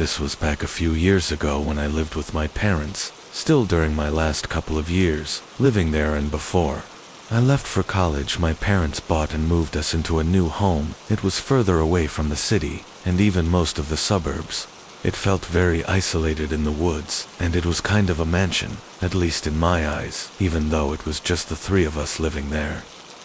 This was back a few years ago when I lived with my parents, still during my last couple of years, living there and before I left for college. My parents bought and moved us into a new home. It was further away from the city, and even most of the suburbs. It felt very isolated in the woods, and it was kind of a mansion, at least in my eyes, even though it was just the three of us living there.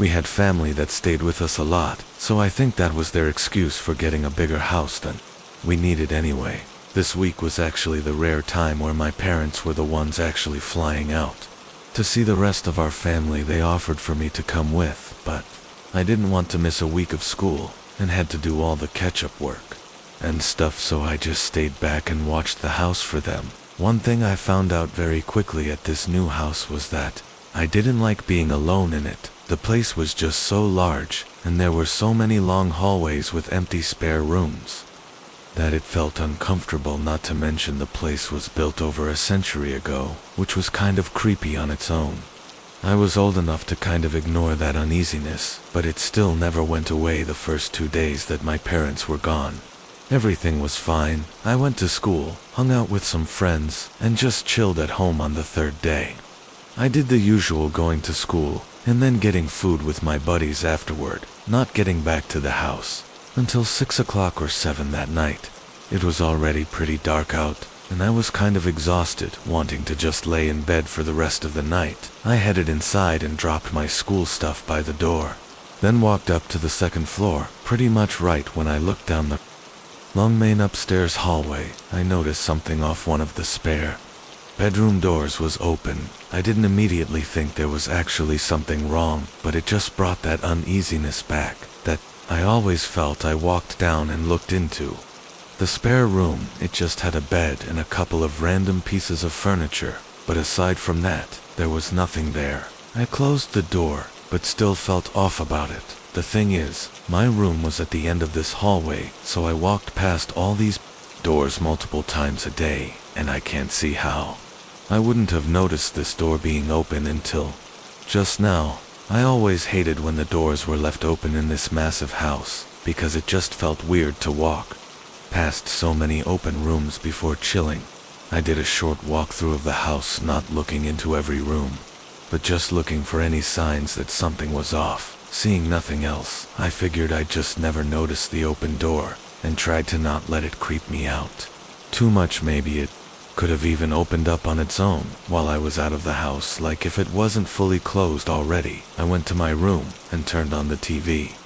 We had family that stayed with us a lot, so I think that was their excuse for getting a bigger house than we needed anyway. This week was actually the rare time where my parents were the ones actually flying out to see the rest of our family. They offered for me to come with, but I didn't want to miss a week of school and had to do all the catch-up work and stuff, so I just stayed back and watched the house for them. One thing I found out very quickly at this new house was that I didn't like being alone in it. The place was just so large, and there were so many long hallways with empty spare rooms that it felt uncomfortable, not to mention the place was built over a century ago, which was kind of creepy on its own. I was old enough to kind of ignore that uneasiness, but it still never went away the first 2 days that my parents were gone. Everything was fine. I went to school, hung out with some friends, and just chilled at home on the third day. I did the usual, going to school, and then getting food with my buddies afterward, not getting back to the house until 6 o'clock or 7 that night. It was already pretty dark out, and I was kind of exhausted, wanting to just lay in bed for the rest of the night. I headed inside and dropped my school stuff by the door, then walked up to the second floor. Pretty much right when I looked down the long main upstairs hallway, I noticed something off. One of the spare bedroom doors was open. I didn't immediately think there was actually something wrong, but it just brought that uneasiness back that I always felt. I walked down and looked into the spare room. It just had a bed and a couple of random pieces of furniture, but aside from that, there was nothing there. I closed the door, but still felt off about it. The thing is, my room was at the end of this hallway, so I walked past all these doors multiple times a day, and I can't see how I wouldn't have noticed this door being open until just now. I always hated when the doors were left open in this massive house, because it just felt weird to walk past so many open rooms before chilling. I did a short walkthrough of the house, not looking into every room, but just looking for any signs that something was off. Seeing nothing else, I figured I'd just never notice the open door, and tried to not let it creep me out too much. Maybe it could have even opened up on its own while I was out of the house, like if it wasn't fully closed already. I went to my room and turned on the TV,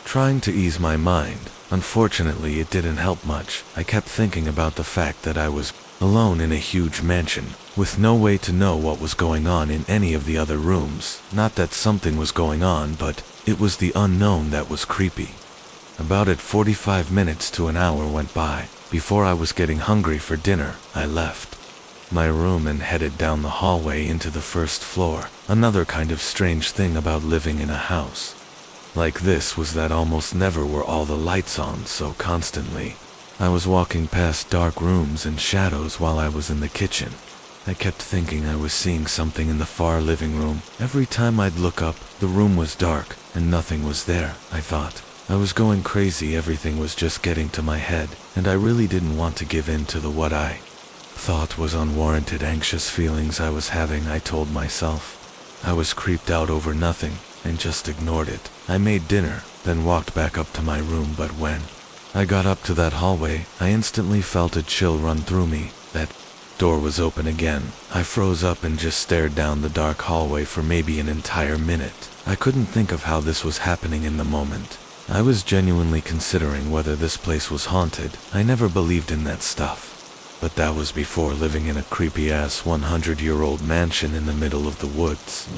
trying to ease my mind. Unfortunately, it didn't help much. I kept thinking about the fact that I was alone in a huge mansion, with no way to know what was going on in any of the other rooms. Not that something was going on, but it was the unknown that was creepy. About 45 minutes to an hour went by before I was getting hungry for dinner. I left my room and headed down the hallway into the first floor. Another kind of strange thing about living in a house like this was that almost never were all the lights on so constantly. I was walking past dark rooms and shadows while I was in the kitchen. I kept thinking I was seeing something in the far living room. Every time I'd look up, the room was dark and nothing was there. I thought I was going crazy. Everything was just getting to my head, and I really didn't want to give in to the what I thought was unwarranted anxious feelings I was having. I told myself I was creeped out over nothing and just ignored it. I made dinner, then walked back up to my room, but when I got up to that hallway, I instantly felt a chill run through me. That door was open again. I froze up and just stared down the dark hallway for maybe an entire minute. I couldn't think of how this was happening in the moment. I was genuinely considering whether this place was haunted. I never believed in that stuff, but that was before living in a creepy-ass 100-year-old mansion in the middle of the woods.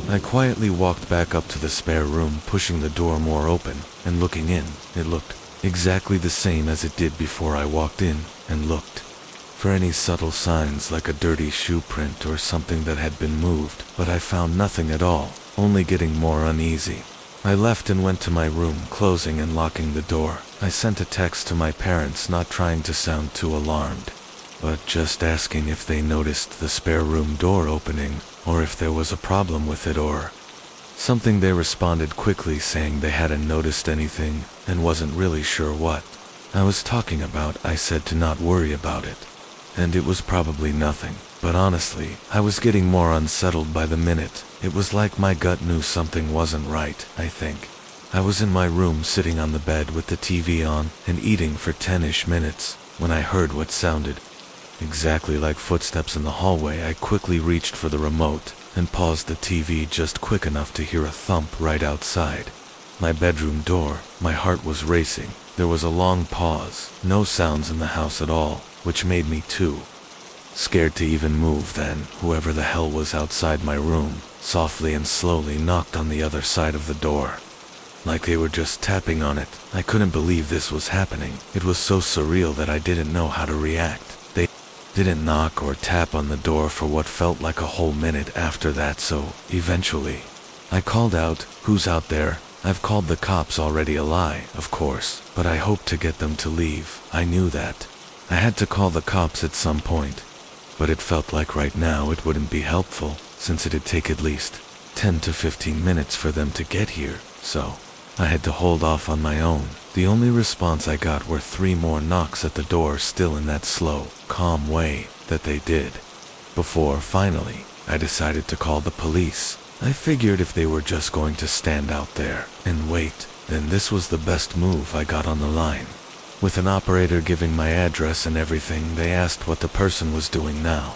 I quietly walked back up to the spare room, pushing the door more open, and looking in. It looked exactly the same as it did before I walked in, and looked for any subtle signs like a dirty shoe print or something that had been moved, but I found nothing at all, only getting more uneasy. I left and went to my room, closing and locking the door. I sent a text to my parents, not trying to sound too alarmed, but just asking if they noticed the spare room door opening, or if there was a problem with it or something. They responded quickly saying they hadn't noticed anything and wasn't really sure what I was talking about, I said to not worry about it. And it was probably nothing, but honestly, I was getting more unsettled by the minute. It was like my gut knew something wasn't right, I think. I was in my room sitting on the bed with the TV on and eating for 10-ish minutes when I heard what sounded exactly like footsteps in the hallway. I quickly reached for the remote and paused the TV just quick enough to hear a thump right outside my bedroom door. My heart was racing. There was a long pause, no sounds in the house at all, which made me too scared to even move. Then, whoever the hell was outside my room, softly and slowly knocked on the other side of the door. Like they were just tapping on it. I couldn't believe this was happening. It was so surreal that I didn't know how to react. They didn't knock or tap on the door for what felt like a whole minute after that, so eventually I called out, "Who's out there?" I've called the cops already, a lie, of course, but I hoped to get them to leave. I knew that I had to call the cops at some point, but it felt like right now it wouldn't be helpful, since it'd take at least 10 to 15 minutes for them to get here, so I had to hold off on my own. The only response I got were 3 more knocks at the door, still in that slow, calm way that they did, before finally I decided to call the police. I figured if they were just going to stand out there and wait, then this was the best move. I got on the line with an operator giving my address and everything. They asked what the person was doing now,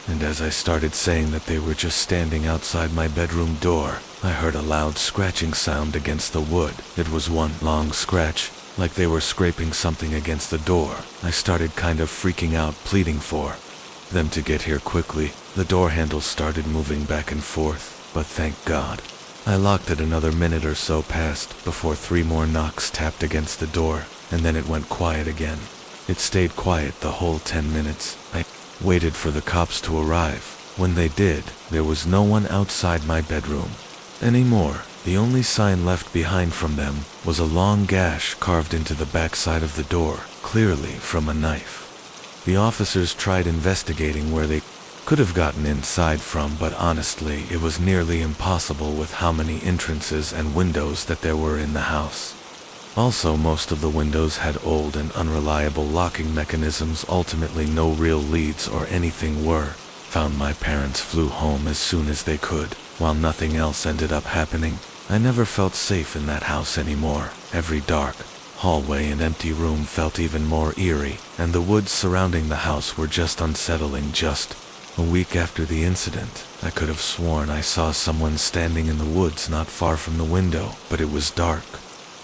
and as I started saying that they were just standing outside my bedroom door, I heard a loud scratching sound against the wood. It was one long scratch, like they were scraping something against the door. I started kind of freaking out, pleading for them to get here quickly. The door handle started moving back and forth, but thank God. I locked it. Another minute or so passed before 3 more knocks tapped against the door, and then it went quiet again. It stayed quiet the whole 10 minutes. I waited for the cops to arrive. When they did, there was no one outside my bedroom anymore. The only sign left behind from them was a long gash carved into the backside of the door, clearly from a knife. The officers tried investigating where they could have gotten inside from, but honestly, it was nearly impossible with how many entrances and windows that there were in the house. Also, most of the windows had old and unreliable locking mechanisms. Ultimately, no real leads or anything were found. My parents flew home as soon as they could, while nothing else ended up happening. I never felt safe in that house anymore. Every dark hallway and empty room felt even more eerie, and the woods surrounding the house were just unsettling. Just a week after the incident, I could have sworn I saw someone standing in the woods not far from the window, but it was dark,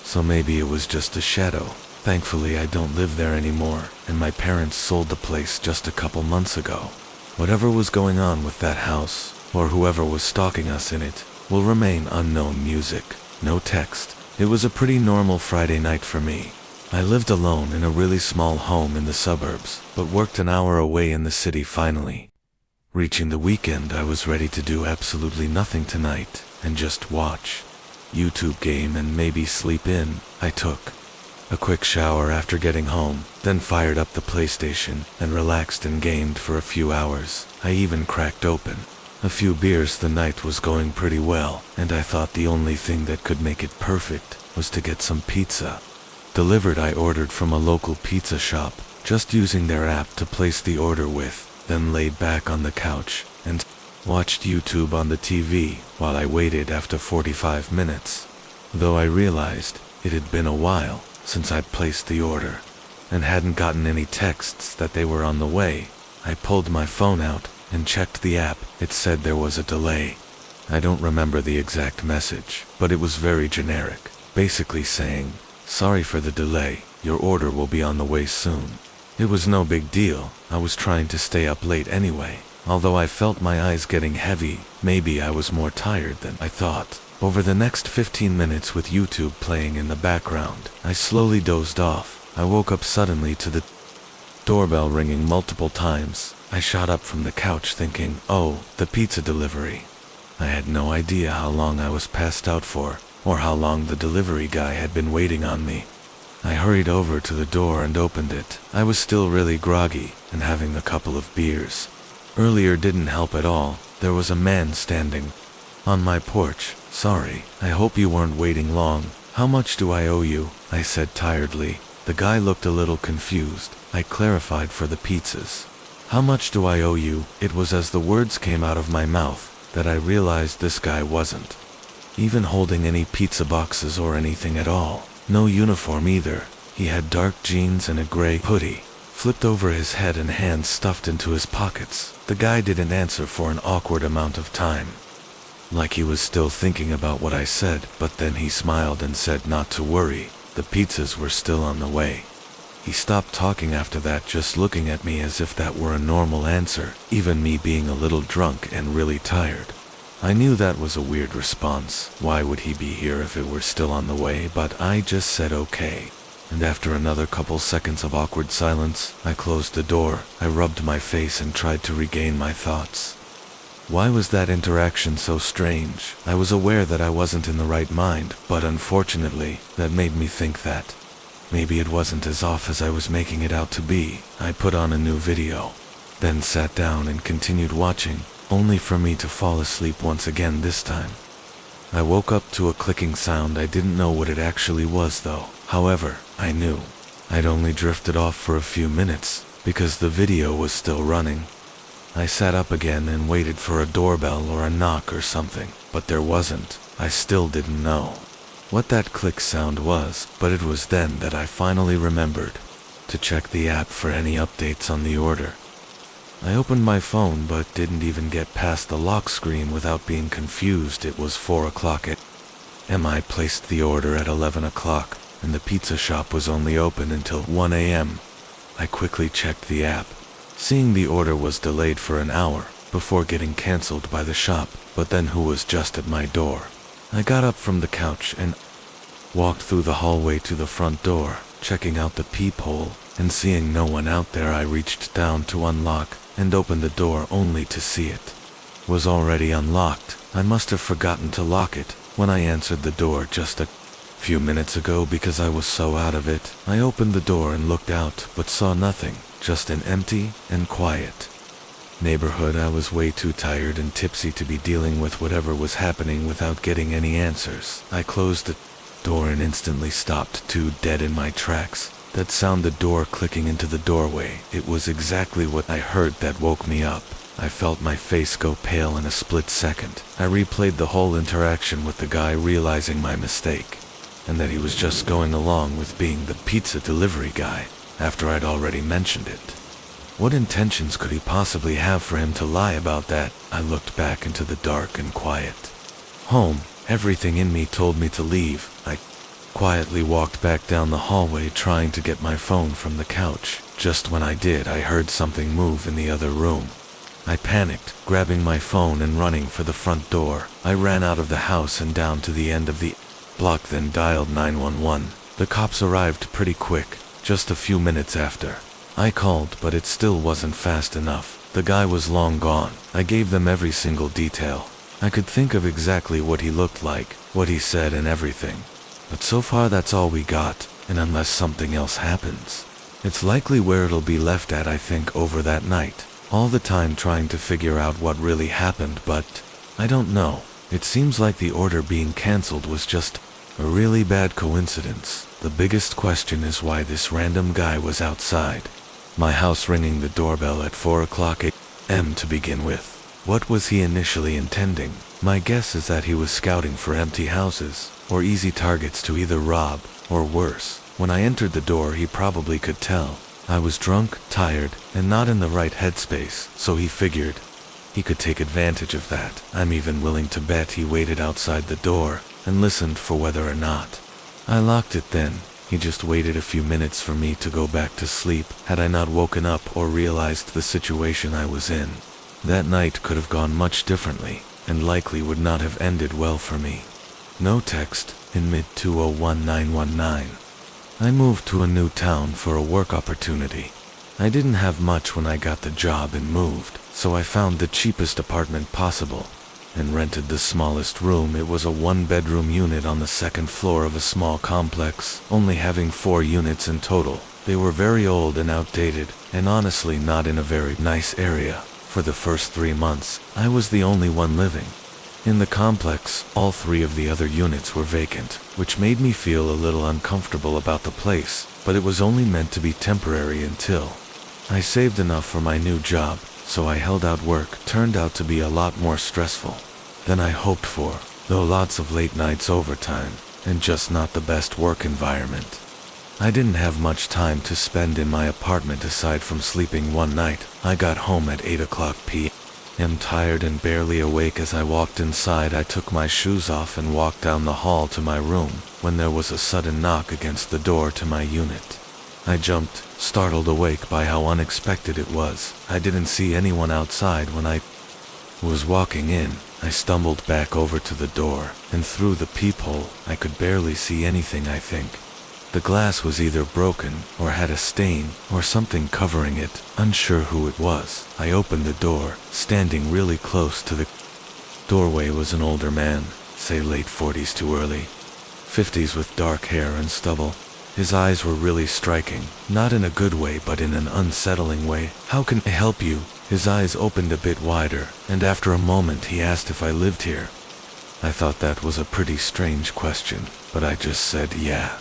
so maybe it was just a shadow. Thankfully, I don't live there anymore, and my parents sold the place just a couple months ago. Whatever was going on with that house, or whoever was stalking us in it, will remain unknown. Music, no text. It was a pretty normal Friday night for me. I lived alone in a really small home in the suburbs, but worked an hour away in the city. Finally reaching the weekend, I was ready to do absolutely nothing tonight and just watch YouTube, game, and maybe sleep in. I took a quick shower after getting home, then fired up the PlayStation and relaxed and gamed for a few hours. I even cracked open a few beers. The night was going pretty well, and I thought the only thing that could make it perfect was to get some pizza delivered. I ordered from a local pizza shop, just using their app to place the order with, then laid back on the couch and watched YouTube on the TV while I waited. After 45 minutes, though I realized it had been a while since I'd placed the order and hadn't gotten any texts that they were on the way, I pulled my phone out and checked the app. It said there was a delay. I don't remember the exact message, but it was very generic, basically saying, "Sorry for the delay, your order will be on the way soon." It was no big deal. I was trying to stay up late anyway. Although I felt my eyes getting heavy, maybe I was more tired than I thought. Over the next 15 minutes with YouTube playing in the background, I slowly dozed off. I woke up suddenly to the doorbell ringing multiple times. I shot up from the couch thinking, oh, the pizza delivery. I had no idea how long I was passed out for, or how long the delivery guy had been waiting on me. I hurried over to the door and opened it. I was still really groggy and having a couple of beers earlier didn't help at all. There was a man standing on my porch. "Sorry, I hope you weren't waiting long. How much do I owe you?" I said tiredly. The guy looked a little confused. I clarified for the pizzas. "How much do I owe you?" It was as the words came out of my mouth that I realized this guy wasn't even holding any pizza boxes or anything at all. No uniform either. He had dark jeans and a gray hoodie flipped over his head and hands stuffed into his pockets. The guy didn't answer for an awkward amount of time, like he was still thinking about what I said, but then he smiled and said not to worry, the pizzas were still on the way. He stopped talking after that, just looking at me as if that were a normal answer, even me being a little drunk and really tired. I knew that was a weird response. Why would he be here if it were still on the way? But I just said okay. And after another couple seconds of awkward silence, I closed the door. I rubbed my face and tried to regain my thoughts. Why was that interaction so strange? I was aware that I wasn't in the right mind, but unfortunately, that made me think that maybe it wasn't as off as I was making it out to be. I put on a new video, then sat down and continued watching, only for me to fall asleep once again this time. I woke up to a clicking sound. I didn't know what it actually was though. However, I knew I'd only drifted off for a few minutes, because the video was still running. I sat up again and waited for a doorbell or a knock or something, but there wasn't. I still didn't know what that click sound was, but it was then that I finally remembered to check the app for any updates on the order. I opened my phone but didn't even get past the lock screen without being confused. It was 4 o'clock a.m. I placed the order at 11 o'clock, and the pizza shop was only open until 1 a.m. I quickly checked the app, seeing the order was delayed for an hour before getting cancelled by the shop, but then who was just at my door? I got up from the couch and walked through the hallway to the front door, checking out the peephole, and seeing no one out there, I reached down to unlock and opened the door only to see it was already unlocked. I must have forgotten to lock it when I answered the door just a few minutes ago because I was so out of it. I opened the door and looked out, but saw nothing, just an empty and quiet neighborhood. I was way too tired and tipsy to be dealing with whatever was happening without getting any answers. I closed the door and instantly stopped, too dead in my tracks. That sound, the door clicking into the doorway, it was exactly what I heard that woke me up. I felt my face go pale in a split second. I replayed the whole interaction with the guy, realizing my mistake, and that he was just going along with being the pizza delivery guy after I'd already mentioned it. What intentions could he possibly have for him to lie about that? I looked back into the dark and quiet home. Everything in me told me to leave. I quietly walked back down the hallway, trying to get my phone from the couch. Just when I did, I heard something move in the other room. I panicked, grabbing my phone and running for the front door. I ran out of the house and down to the end of the block, then dialed 911. The cops arrived pretty quick, just a few minutes after I called, but it still wasn't fast enough. The guy was long gone. I gave them every single detail I could think of, exactly what he looked like, what he said and everything. But so far that's all we got, and unless something else happens, it's likely where it'll be left at. I think over that night, all the time trying to figure out what really happened, but I don't know. It seems like the order being cancelled was just a really bad coincidence. The biggest question is why this random guy was outside my house ringing the doorbell at 4 o'clock a.m. to begin with. What was he initially intending? My guess is that he was scouting for empty houses or easy targets to either rob or worse. When I entered the door, he probably could tell I was drunk, tired, and not in the right headspace, so he figured he could take advantage of that. I'm even willing to bet he waited outside the door and listened for whether or not I locked it. Then he just waited a few minutes for me to go back to sleep. Had I not woken up or realized the situation I was in, that night could have gone much differently and likely would not have ended well for me. No text. In mid-2019, I moved to a new town for a work opportunity. I didn't have much when I got the job and moved, so I found the cheapest apartment possible and rented the smallest room. It was a one-bedroom unit on the second floor of a small complex, only having 4 units in total. They were very old and outdated, and honestly not in a very nice area. For the first 3 months, I was the only one living. In the complex, all 3 of the other units were vacant, which made me feel a little uncomfortable about the place, but it was only meant to be temporary until I saved enough for my new job, so I held out. Work turned out to be a lot more stressful than I hoped for, though lots of late nights, overtime, and just not the best work environment. I didn't have much time to spend in my apartment aside from sleeping one night. I got home at 8 p.m. tired and barely awake. As I walked inside, I took my shoes off and walked down the hall to my room, when there was a sudden knock against the door to my unit. I jumped, startled awake by how unexpected it was. I didn't see anyone outside when I was walking in. I stumbled back over to the door, and through the peephole, I could barely see anything. I think the glass was either broken, or had a stain, or something covering it, unsure who it was. I opened the door. Standing really close to the doorway was an older man, say late 40s to early 50s, with dark hair and stubble. His eyes were really striking, not in a good way but in an unsettling way. "How can I help you?" His eyes opened a bit wider, and after a moment he asked if I lived here. I thought that was a pretty strange question, but I just said yeah.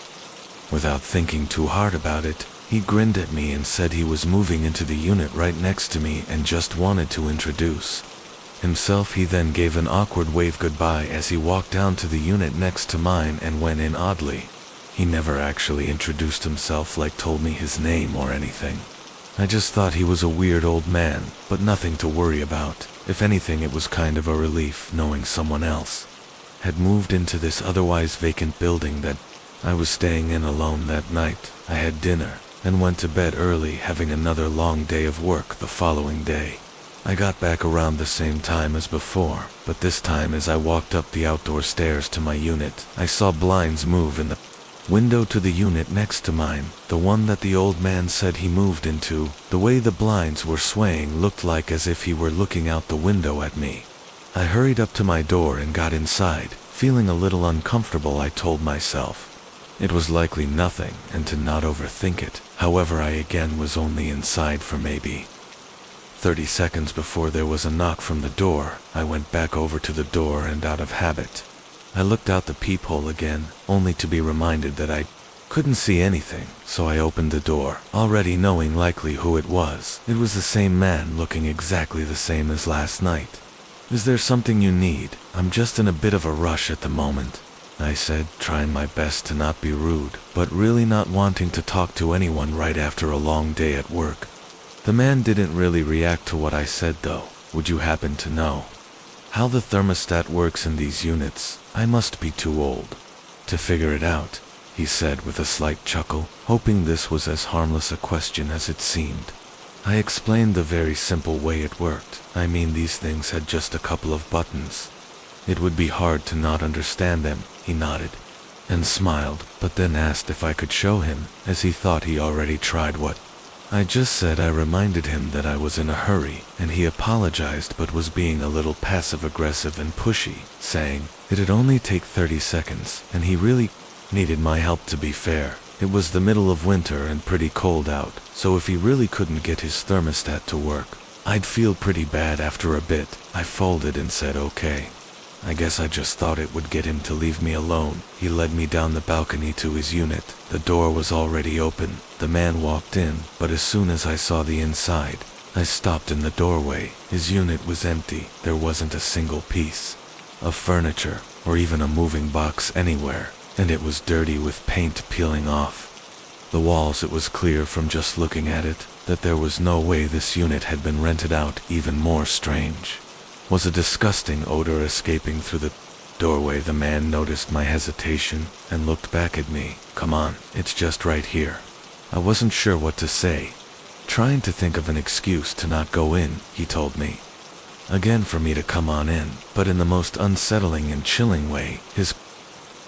Without thinking too hard about it, he grinned at me and said he was moving into the unit right next to me and just wanted to introduce himself. He then gave an awkward wave goodbye as he walked down to the unit next to mine and went in. Oddly, he never actually introduced himself, like told me his name or anything. I just thought he was a weird old man, but nothing to worry about. If anything, it was kind of a relief knowing someone else had moved into this otherwise vacant building that I was staying in alone that night. I had dinner and went to bed early, having another long day of work the following day. I got back around the same time as before, but this time as I walked up the outdoor stairs to my unit, I saw blinds move in the window to the unit next to mine, the one that the old man said he moved into. The way the blinds were swaying looked like as if he were looking out the window at me. I hurried up to my door and got inside, feeling a little uncomfortable. I told myself it was likely nothing and to not overthink it. However, I again was only inside for maybe 30 seconds before there was a knock from the door. I went back over to the door and out of habit, I looked out the peephole again, only to be reminded that I couldn't see anything, so I opened the door, already knowing likely who it was. It was the same man, looking exactly the same as last night. "Is there something you need? I'm just in a bit of a rush at the moment," I said, trying my best to not be rude, but really not wanting to talk to anyone right after a long day at work. The man didn't really react to what I said though. "Would you happen to know how the thermostat works in these units? I must be too old to figure it out," he said with a slight chuckle, hoping this was as harmless a question as it seemed. I explained the very simple way it worked. I mean, these things had just a couple of buttons. It would be hard to not understand them. He nodded and smiled, but then asked if I could show him, as he thought he already tried what I just said. I reminded him that I was in a hurry, and he apologized but was being a little passive-aggressive and pushy, saying it'd only take 30 seconds, and he really needed my help. To be fair, it was the middle of winter and pretty cold out, so if he really couldn't get his thermostat to work, I'd feel pretty bad after a bit. I folded and said okay. I guess I just thought it would get him to leave me alone. He led me down the balcony to his unit. The door was already open. The man walked in, but as soon as I saw the inside, I stopped in the doorway. His unit was empty. There wasn't a single piece of furniture, or even a moving box anywhere, and it was dirty with paint peeling off the walls. It was clear from just looking at it that there was no way this unit had been rented out. Even more strange was a disgusting odor escaping through the doorway. The man noticed my hesitation and looked back at me. "Come on, it's just right here." I wasn't sure what to say, trying to think of an excuse to not go in. He told me again for me to come on in, but in the most unsettling and chilling way. His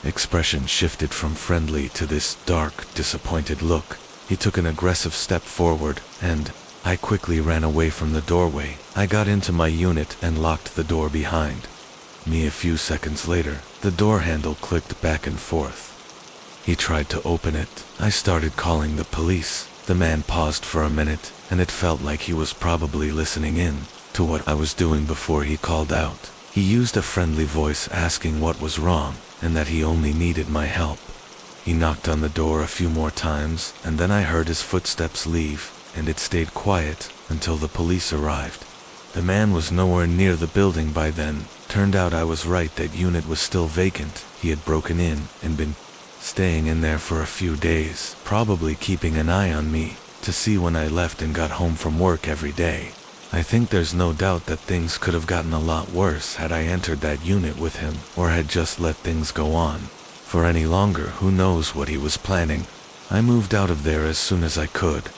expression shifted from friendly to this dark, disappointed look. He took an aggressive step forward, and I quickly ran away from the doorway. I got into my unit and locked the door behind me. A few seconds later, the door handle clicked back and forth. He tried to open it. I started calling the police. The man paused for a minute, and it felt like he was probably listening in to what I was doing before he called out, He used a friendly voice asking what was wrong, and that he only needed my help. He knocked on the door a few more times, and then I heard his footsteps leave, and it stayed quiet until the police arrived. The man was nowhere near the building by then. Turned out I was right, that unit was still vacant. He had broken in and been staying in there for a few days, probably keeping an eye on me to see when I left and got home from work every day. I think there's no doubt that things could have gotten a lot worse had I entered that unit with him, or had just let things go on for any longer. Who knows what he was planning. I moved out of there as soon as I could,